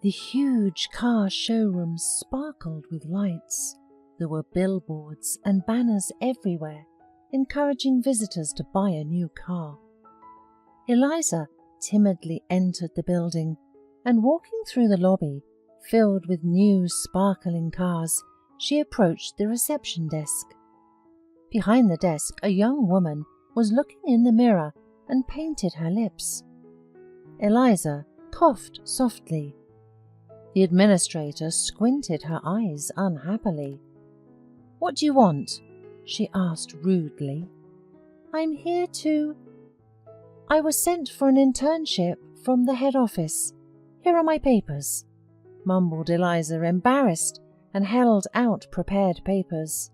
The huge car showroom sparkled with lights. There were billboards and banners everywhere, encouraging visitors to buy a new car. Eliza timidly entered the building, and walking through the lobby, filled with new sparkling cars, she approached the reception desk. Behind the desk, a young woman was looking in the mirror and painted her lips. Eliza coughed softly. The administrator squinted her eyes unhappily. "What do you want?" she asked rudely. "I'm here to... I was sent for an internship from the head office. Here are my papers," mumbled Eliza, embarrassed, and held out prepared papers.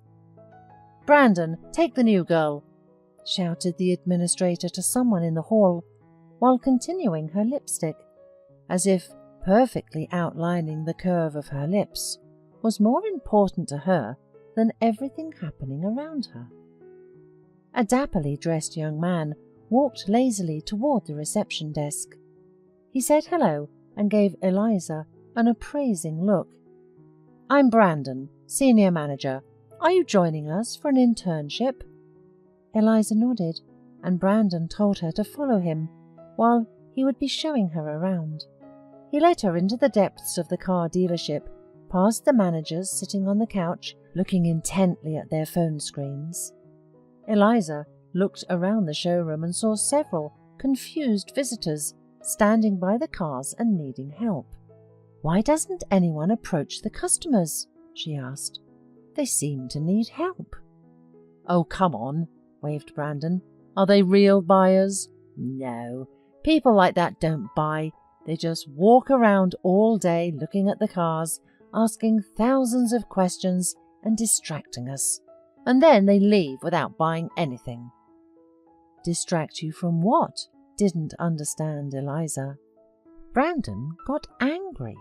"Brandon, take the new girl," shouted the administrator to someone in the hall, while continuing her lipstick, as if perfectly outlining the curve of her lips was more important to her than everything happening around her. A dapperly dressed young man walked lazily toward the reception desk. He said hello and gave Eliza an appraising look. "I'm Brandon, senior manager. Are you joining us for an internship?" Eliza nodded, and Brandon told her to follow him, while he would be showing her around. He led her into the depths of the car dealership, past the managers sitting on the couch, looking intently at their phone screens. Eliza looked around the showroom and saw several confused visitors standing by the cars and needing help. "Why doesn't anyone approach the customers?" she asked. "They seem to need help." "Oh, come on," waved Brandon. "Are they real buyers? No, people like that don't buy. They just walk around all day looking at the cars, asking thousands of questions and distracting us. And then they leave without buying anything." "Distract you from what?" didn't understand Eliza. Brandon got angry.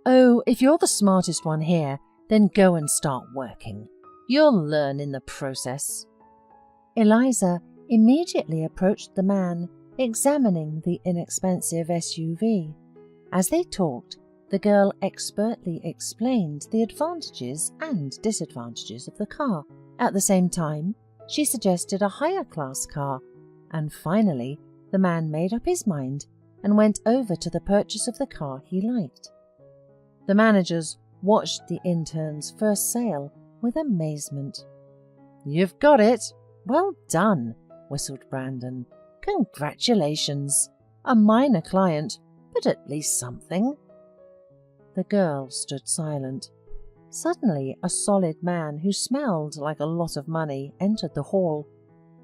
"Oh, if you're the smartest one here, then go and start working. You'll learn in the process." Eliza immediately approached the man examining the inexpensive SUV. As they talked, the girl expertly explained the advantages and disadvantages of the car. At the same time, she suggested a higher class car, and finally the man made up his mind and went over to the purchase of the car he liked. The managers watched the intern's first sale with amazement. "You've got it! Well done," whistled Brandon. "Congratulations! A minor client, but at least something." The girl stood silent. Suddenly, a solid man who smelled like a lot of money entered the hall.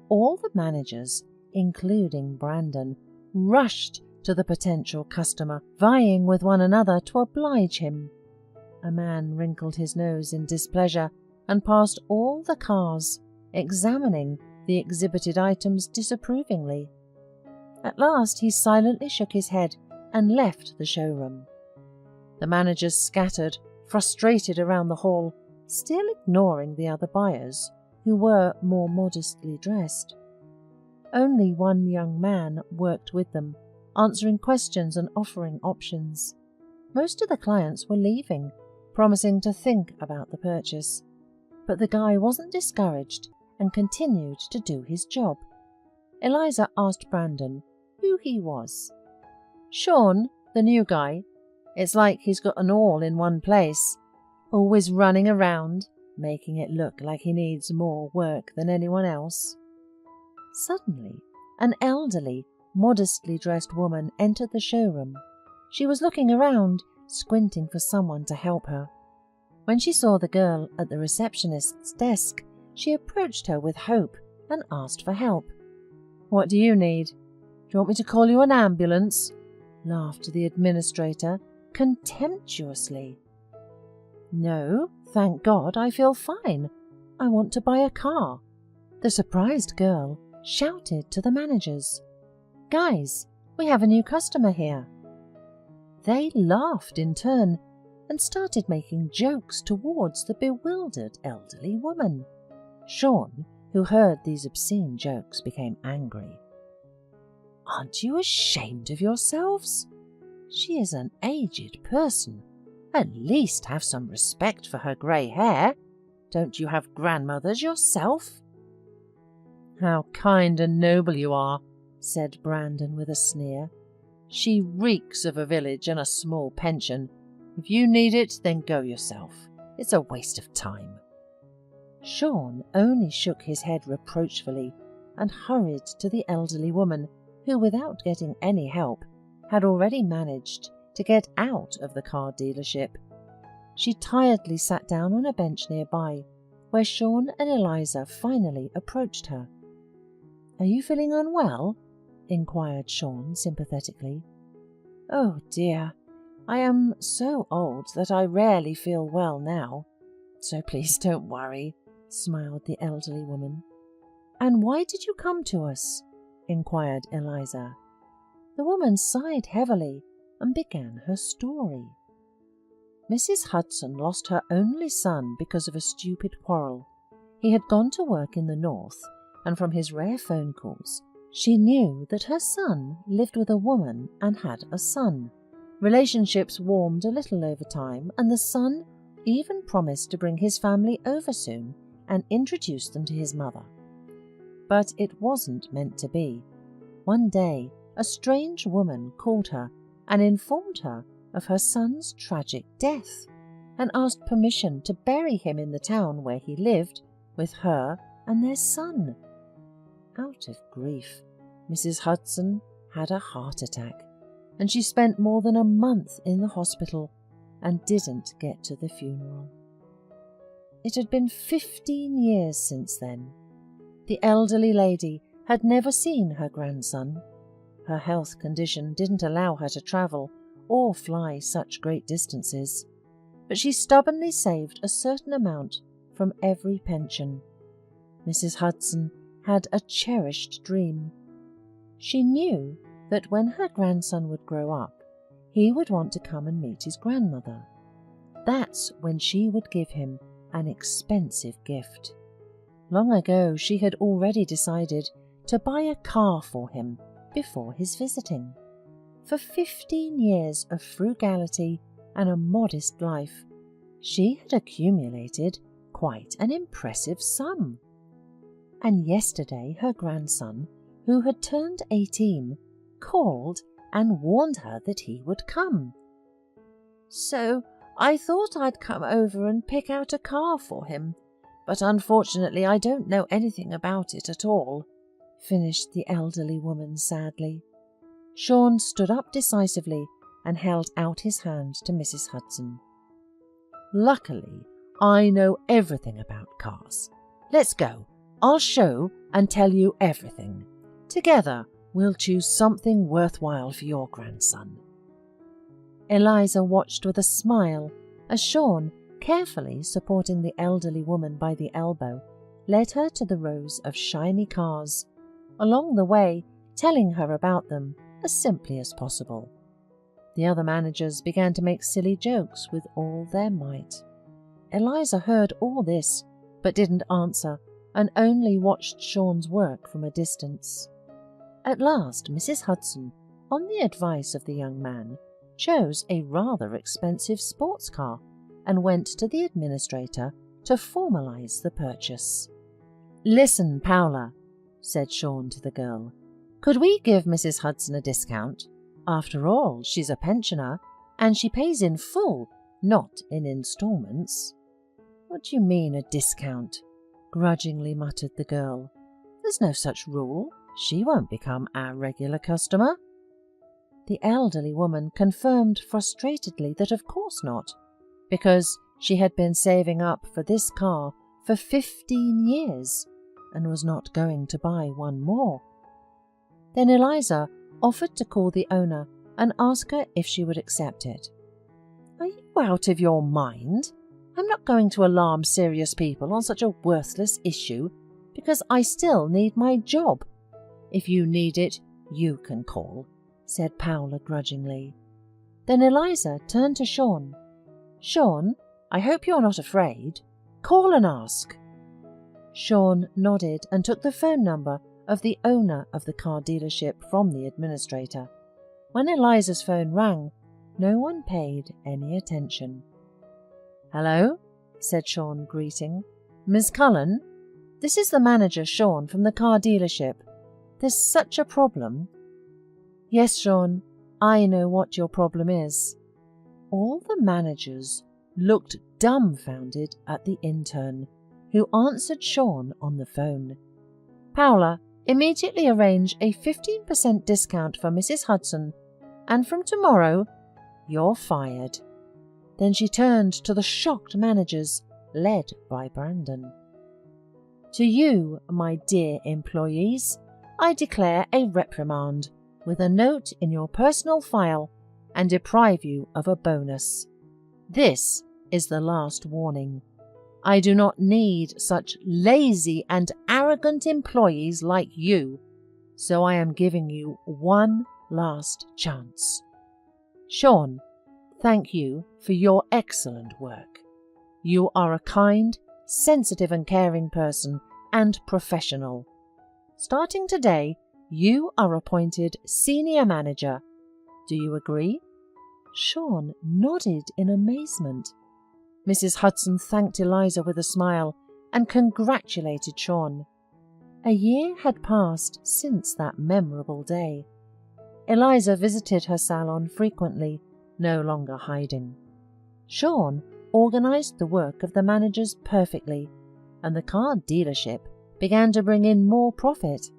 All the managers, including Brandon, rushed to the potential customer, vying with one another to oblige him. A man wrinkled his nose in displeasure and passed all the cars, examining the exhibited items disapprovingly. At last he silently shook his head and left the showroom. The managers scattered, frustrated around the hall, still ignoring the other buyers, who were more modestly dressed. Only one young man worked with them, answering questions and offering options. Most of the clients were leaving, promising to think about the purchase. But the guy wasn't discouraged and continued to do his job. Eliza asked Brandon who he was. "Sean, the new guy. It's like he's got an all in one place, always running around, making it look like he needs more work than anyone else." Suddenly, an elderly, modestly dressed woman entered the showroom. She was looking around, squinting for someone to help her. When she saw the girl at the receptionist's desk, she approached her with hope and asked for help. "What do you need? Do you want me to call you an ambulance?" laughed the administrator contemptuously. "No, thank God, I feel fine. I want to buy a car." The surprised girl shouted to the managers, "Guys, we have a new customer here." They laughed in turn and started making jokes towards the bewildered elderly woman. Sean, who heard these obscene jokes, became angry. "Aren't you ashamed of yourselves? She is an aged person. At least have some respect for her grey hair. Don't you have grandmothers yourself?" "How kind and noble you are," said Brandon with a sneer. "She reeks of a village and a small pension. If you need it, then go yourself. It's a waste of time." Sean only shook his head reproachfully and hurried to the elderly woman who, without getting any help, had already managed to get out of the car dealership. She tiredly sat down on a bench nearby, where Sean and Eliza finally approached her. "Are you feeling unwell?" inquired Sean sympathetically. "Oh dear, I am so old that I rarely feel well now, so please don't worry," smiled the elderly woman. "And why did you come to us?" inquired Eliza. The woman sighed heavily and began her story. Mrs. Hudson lost her only son because of a stupid quarrel. He had gone to work in the north, and from his rare phone calls, she knew that her son lived with a woman and had a son. Relationships warmed a little over time, and the son even promised to bring his family over soon and introduce them to his mother. But it wasn't meant to be. One day, a strange woman called her and informed her of her son's tragic death, and asked permission to bury him in the town where he lived with her and their son. Out of grief, Mrs. Hudson had a heart attack, and she spent more than a month in the hospital and didn't get to the funeral. It had been 15 years since then. The elderly lady had never seen her grandson. Her health condition didn't allow her to travel or fly such great distances, but she stubbornly saved a certain amount from every pension. Mrs. Hudson had a cherished dream. She knew that when her grandson would grow up, he would want to come and meet his grandmother. That's when she would give him an expensive gift. Long ago she had already decided to buy a car for him before his visiting. For 15 years of frugality and a modest life, she had accumulated quite an impressive sum. And yesterday her grandson, who had turned 18, called and warned her that he would come. "So I thought I'd come over and pick out a car for him, but unfortunately I don't know anything about it at all," finished the elderly woman sadly. Sean stood up decisively and held out his hand to Mrs. Hudson. "Luckily, I know everything about cars. Let's go. I'll show and tell you everything. Together, we'll choose something worthwhile for your grandson." Eliza watched with a smile as Sean, carefully supporting the elderly woman by the elbow, led her to the rows of shiny cars, along the way telling her about them as simply as possible. The other managers began to make silly jokes with all their might. Eliza heard all this, but didn't answer, and only watched Sean's work from a distance. At last, Mrs. Hudson, on the advice of the young man, chose a rather expensive sports car and went to the administrator to formalize the purchase. "Listen, Paula," said Sean to the girl, "could we give Mrs. Hudson a discount? After all, she's a pensioner, and she pays in full, not in installments." "What do you mean, a discount?" grudgingly muttered the girl. "There's no such rule. She won't become our regular customer." The elderly woman confirmed frustratedly that of course not, because she had been saving up for this car for 15 years and was not going to buy one more. Then Eliza offered to call the owner and ask her if she would accept it. "Are you out of your mind? I'm not going to alarm serious people on such a worthless issue, because I still need my job. If you need it, you can call," said Paula grudgingly. Then Eliza turned to Sean. "Sean, I hope you're not afraid. Call and ask." Sean nodded and took the phone number of the owner of the car dealership from the administrator. When Eliza's phone rang, no one paid any attention. "Hello," said Sean, greeting. "Miss Cullen? This is the manager, Sean, from the car dealership. There's such a problem." "Yes, Sean, I know what your problem is." All the managers looked dumbfounded at the intern, who answered Sean on the phone. "Paula, immediately arrange a 15% discount for Mrs. Hudson, and from tomorrow, you're fired." Then she turned to the shocked managers, led by Brandon. "To you, my dear employees, I declare a reprimand with a note in your personal file and deprive you of a bonus. This is the last warning. I do not need such lazy and arrogant employees like you, so I am giving you one last chance. Sean, thank you for your excellent work. You are a kind, sensitive and caring person and professional. Starting today, you are appointed senior manager. Do you agree?" Sean nodded in amazement. Mrs. Hudson thanked Eliza with a smile and congratulated Sean. A year had passed since that memorable day. Eliza visited her salon frequently, no longer hiding. Sean organized the work of the managers perfectly, and the car dealership began to bring in more profit.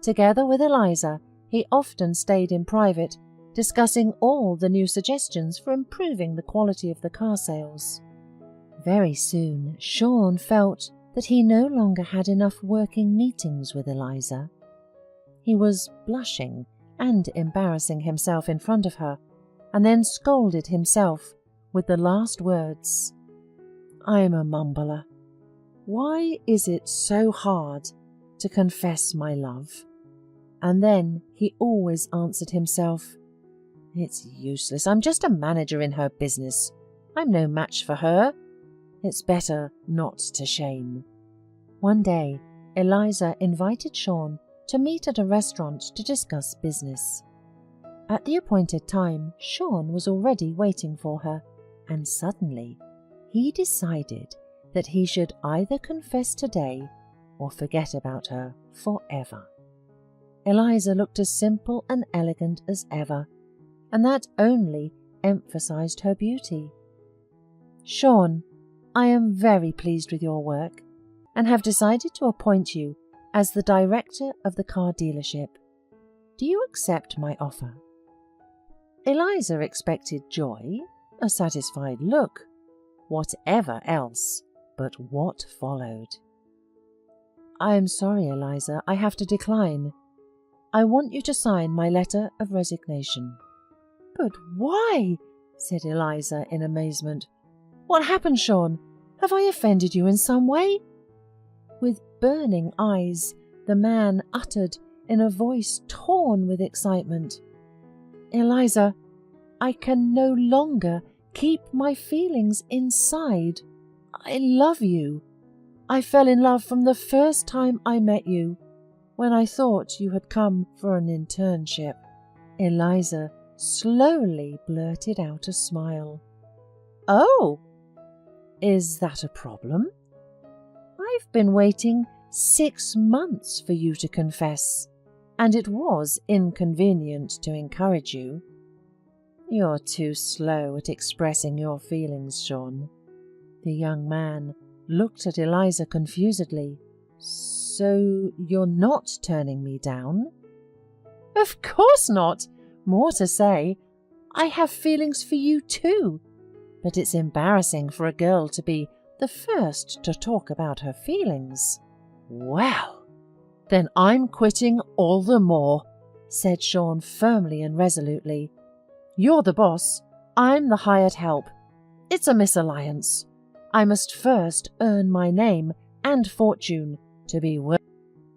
Together with Eliza, he often stayed in private, discussing all the new suggestions for improving the quality of the car sales. Very soon, Sean felt that he no longer had enough working meetings with Eliza. He was blushing and embarrassing himself in front of her, and then scolded himself with the last words, "I'm a mumbler. Why is it so hard to confess my love?" And then he always answered himself, "It's useless. I'm just a manager in her business. I'm no match for her. It's better not to shame." One day, Eliza invited Sean to meet at a restaurant to discuss business. At the appointed time, Sean was already waiting for her, and suddenly he decided that he should either confess today or forget about her forever. Eliza looked as simple and elegant as ever, and that only emphasized her beauty. "Sean, I am very pleased with your work and have decided to appoint you as the director of the car dealership. Do you accept my offer?" Eliza expected joy, a satisfied look, whatever else, but what followed? "I am sorry, Eliza, I have to decline. I want you to sign my letter of resignation." "But why?" said Eliza in amazement. "What happened, Sean? Have I offended you in some way?" With burning eyes, the man uttered in a voice torn with excitement, "Eliza, I can no longer keep my feelings inside. I love you. I fell in love from the first time I met you, when I thought you had come for an internship." Eliza slowly blurted out a smile. "Oh, is that a problem? I've been waiting 6 months for you to confess, and it was inconvenient to encourage you. You're too slow at expressing your feelings, Sean." The young man looked at Eliza confusedly. "So you're not turning me down?" "Of course not. More to say, I have feelings for you too, but it's embarrassing for a girl to be the first to talk about her feelings." "Well, then I'm quitting all the more," said Sean firmly and resolutely. "You're the boss, I'm the hired help. It's a misalliance. I must first earn my name and fortune to be worth